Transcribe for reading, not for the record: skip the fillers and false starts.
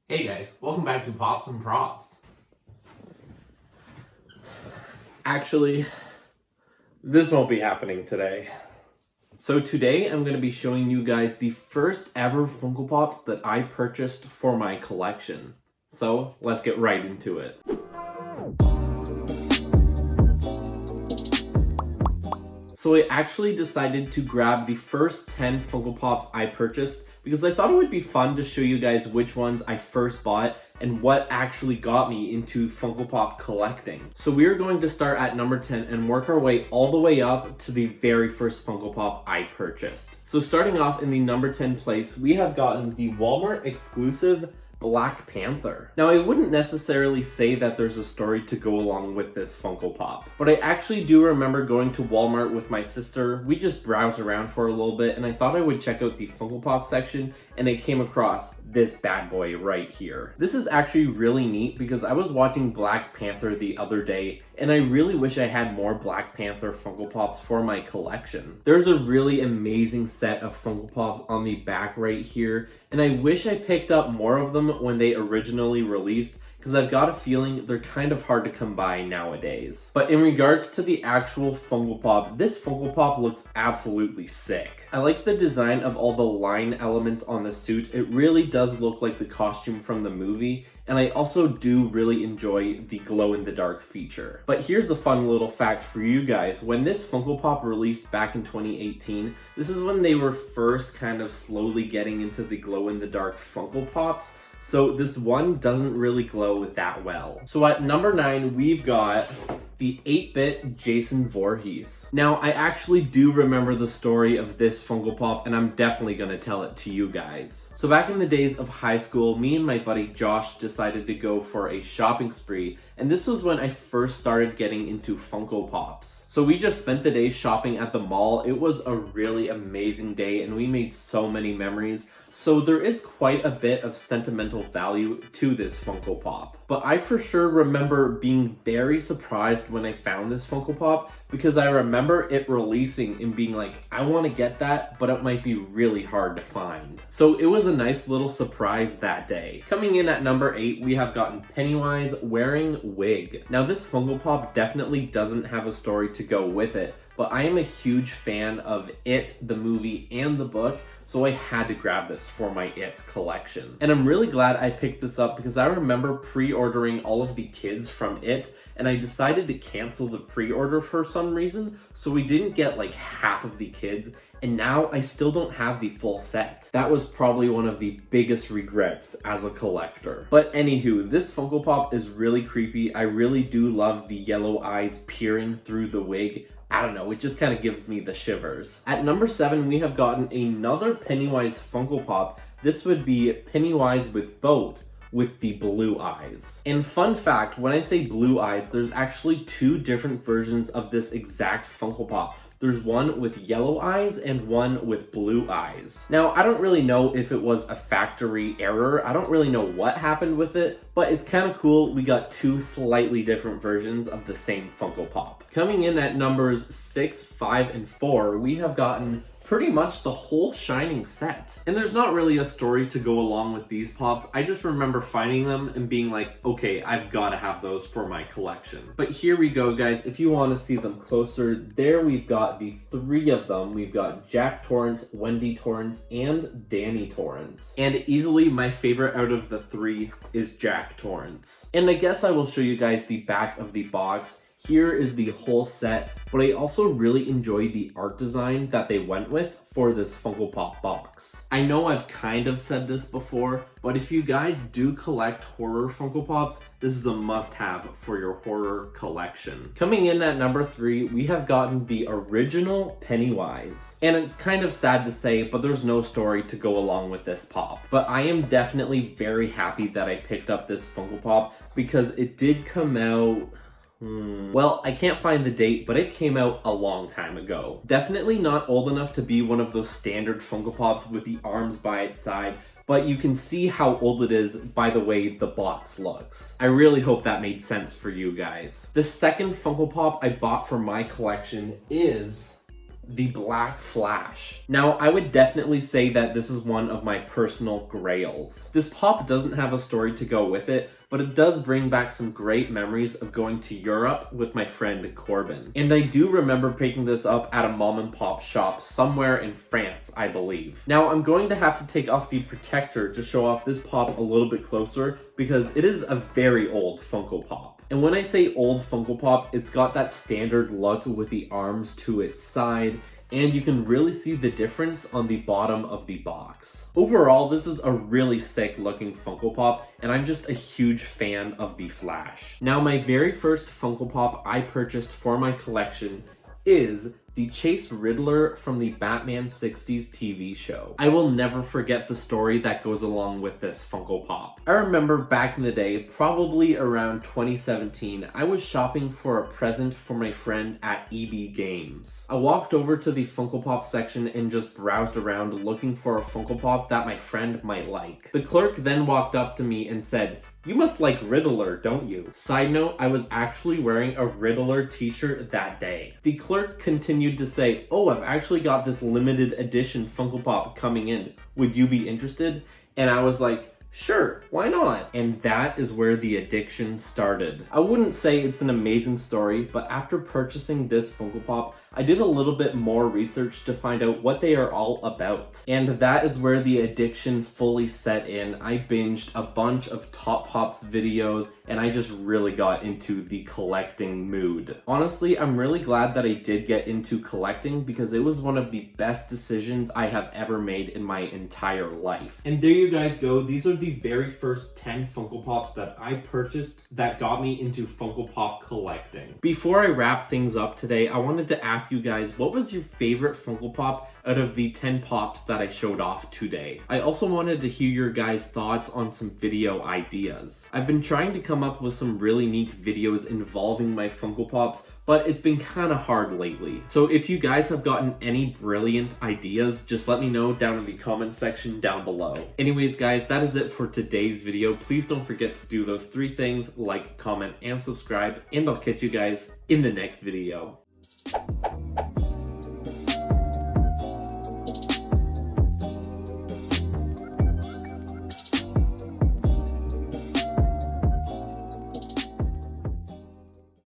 Hey guys, welcome back to Pops and Props. Actually, this won't be happening today. So today I'm going to be showing you guys the first ever Funko Pops that I purchased for my collection. So let's get right into it. So I actually decided to grab the first 10 Funko Pops I purchased because I thought it would be fun to show you guys which ones I first bought and what actually got me into Funko Pop collecting. So we are going to start at number 10 and work our way all the way up to the very first Funko Pop I purchased. So starting off in the number 10 place, we have gotten the Walmart exclusive Black Panther. Now, I wouldn't necessarily say that there's a story to go along with this Funko Pop, but I actually do remember going to Walmart with my sister. We just browsed around for a little bit and I thought I would check out the Funko Pop section, and I came across this bad boy right here. This is actually really neat because I was watching Black Panther the other day and I really wish I had more Black Panther Funko Pops for my collection. There's a really amazing set of Funko Pops on the back right here, and I wish I picked up more of them when they originally released, because I've got a feeling they're kind of hard to come by nowadays. But in regards to the actual Funko Pop, this Funko Pop looks absolutely sick. I like the design of all the line elements on the suit. It really does look like the costume from the movie, and I also do really enjoy the glow-in-the-dark feature. But here's a fun little fact for you guys. When this Funko Pop released back in 2018, this is when they were first kind of slowly getting into the glow-in-the-dark Funko Pops. So this one doesn't really glow that well. So at number 9, we've got the 8-bit Jason Voorhees. Now, I actually do remember the story of this Funko Pop, and I'm definitely going to tell it to you guys. So back in the days of high school, me and my buddy Josh decided to go for a shopping spree, and this was when I first started getting into Funko Pops. So we just spent the day shopping at the mall. It was a really amazing day, and we made so many memories. So there is quite a bit of sentimental value to this Funko Pop. But I for sure remember being very surprised when I found this Funko Pop, because I remember it releasing and being like, I want to get that, but it might be really hard to find. So it was a nice little surprise that day. Coming in at number 8, we have gotten Pennywise wearing wig. Now this Funko Pop definitely doesn't have a story to go with it, but I am a huge fan of It, the movie, and the book, so I had to grab this for my It collection. And I'm really glad I picked this up because I remember pre-ordering all of the kids from It, and I decided to cancel the pre-order for some reason, so we didn't get like half of the kids, and now I still don't have the full set. That was probably one of the biggest regrets as a collector. But anywho, this Funko Pop is really creepy. I really do love the yellow eyes peering through the wig. I don't know, it just kind of gives me the shivers. At number 7, we have gotten another Pennywise Funko Pop. This would be Pennywise with boat, with the blue eyes. And fun fact, when I say blue eyes, there's actually 2 different versions of this exact Funko Pop. There's one with yellow eyes and one with blue eyes. Now, I don't really know if it was a factory error. I don't really know what happened with it, but it's kind of cool. We got 2 slightly different versions of the same Funko Pop. Coming in at numbers 6, 5, and 4, we have gotten pretty much the whole Shining set. And there's not really a story to go along with these pops. I just remember finding them and being like, okay, I've got to have those for my collection. But here we go, guys. If you want to see them closer, there we've got the 3 of them. We've got Jack Torrance, Wendy Torrance, and Danny Torrance. And easily my favorite out of the 3 is Jack Torrance. And I guess I will show you guys the back of the box. Here is the whole set, but I also really enjoy the art design that they went with for this Funko Pop box. I know I've kind of said this before, but if you guys do collect horror Funko Pops, this is a must-have for your horror collection. Coming in at number 3, we have gotten the original Pennywise. And it's kind of sad to say, but there's no story to go along with this pop. But I am definitely very happy that I picked up this Funko Pop because it did come out... Well, I can't find the date, but it came out a long time ago. Definitely not old enough to be one of those standard Funko Pops with the arms by its side, but you can see how old it is by the way the box looks. I really hope that made sense for you guys. The second Funko Pop I bought for my collection is the Black Flash. Now, I would definitely say that this is one of my personal grails. This pop doesn't have a story to go with it, but it does bring back some great memories of going to Europe with my friend Corbin. And I do remember picking this up at a mom and pop shop somewhere in France, I believe. Now, I'm going to have to take off the protector to show off this pop a little bit closer because it is a very old Funko Pop. And when I say old Funko Pop, it's got that standard look with the arms to its side, and you can really see the difference on the bottom of the box. Overall, this is a really sick looking Funko Pop, and I'm just a huge fan of the Flash. Now, my very first Funko Pop I purchased for my collection is the Chase Riddler from the Batman 60s TV show. I will never forget the story that goes along with this Funko Pop. I remember back in the day, probably around 2017, I was shopping for a present for my friend at EB Games. I walked over to the Funko Pop section and just browsed around looking for a Funko Pop that my friend might like. The clerk then walked up to me and said, "You must like Riddler, don't you?" Side note, I was actually wearing a Riddler t-shirt that day. The clerk continued to say, "Oh, I've actually got this limited edition Funko Pop coming in. Would you be interested?" And I was like, sure, why not? And that is where the addiction started. I wouldn't say it's an amazing story, but after purchasing this Funko Pop, I did a little bit more research to find out what they are all about. And that is where the addiction fully set in. I binged a bunch of Top Pops videos, and I just really got into the collecting mood. Honestly, I'm really glad that I did get into collecting because it was one of the best decisions I have ever made in my entire life. And there you guys go. These are the very first 10 Funko Pops that I purchased that got me into Funko Pop collecting. Before I wrap things up today, I wanted to ask you guys, what was your favorite Funko Pop out of the 10 pops that I showed off today? I also wanted to hear your guys' thoughts on some video ideas. I've been trying to come up with some really neat videos involving my Funko Pops, but it's been kind of hard lately. So if you guys have gotten any brilliant ideas, just let me know down in the comment section down below. Anyways guys, that is it for today's video. Please don't forget to do those 3 things, like, comment, and subscribe, and I'll catch you guys in the next video.